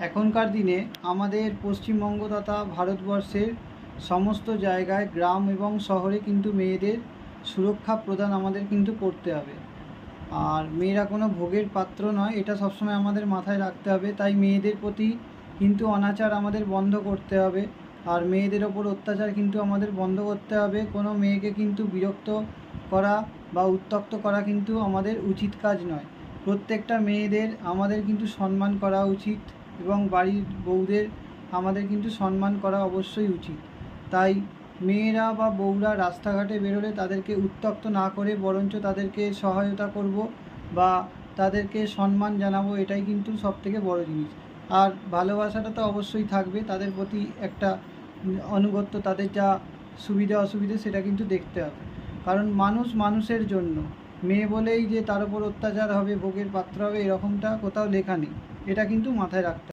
এখনকার দিনে আমাদের পশ্চিমবঙ্গ তথা ভারতবর্ষের সমস্ত জায়গায় গ্রাম এবং শহরে কিন্তু মেয়েদের সুরক্ষা প্রদান আমাদের কিন্তু করতে হবে। আর মেয়েরা কোনো ভোগের পাত্র নয়, এটা সবসময় আমাদের মাথায় রাখতে হবে। তাই মেয়েদের প্রতি কিন্তু অনাচার আমাদের বন্ধ করতে হবে, আর মেয়েদের ওপর অত্যাচার কিন্তু আমাদের বন্ধ করতে হবে। কোনো মেয়েকে কিন্তু বিরক্ত করা বা উত্ত্যক্ত করা কিন্তু আমাদের উচিত কাজ নয়। প্রত্যেকটা মেয়েদের আমাদের কিন্তু সম্মান করা উচিত এবং বাড়ির বউদের আমাদের কিন্তু সম্মান করা অবশ্যই উচিত। তাই মেয়েরা বা বউরা রাস্তাঘাটে বেরোলে তাদেরকে উত্ত্যক্ত না করে বরঞ্চ তাদেরকে সহায়তা করব বা তাদেরকে সম্মান জানাবো, এটাই কিন্তু সবথেকে বড় জিনিস। আর ভালোবাসাটা তো অবশ্যই থাকবে, তাদের প্রতি একটা আনুগত্য, তাদের যা সুবিধা অসুবিধে সেটা কিন্তু দেখতে হবে। কারণ মানুষ মানুষের জন্য, মেয়ে বলেই যে তার উপর অত্যাচার হবে, ভোগের পাত্র হবে, এরকমটা কোথাও লেখা নেই। এটা কিন্তু মাথায় রাখতে হবে।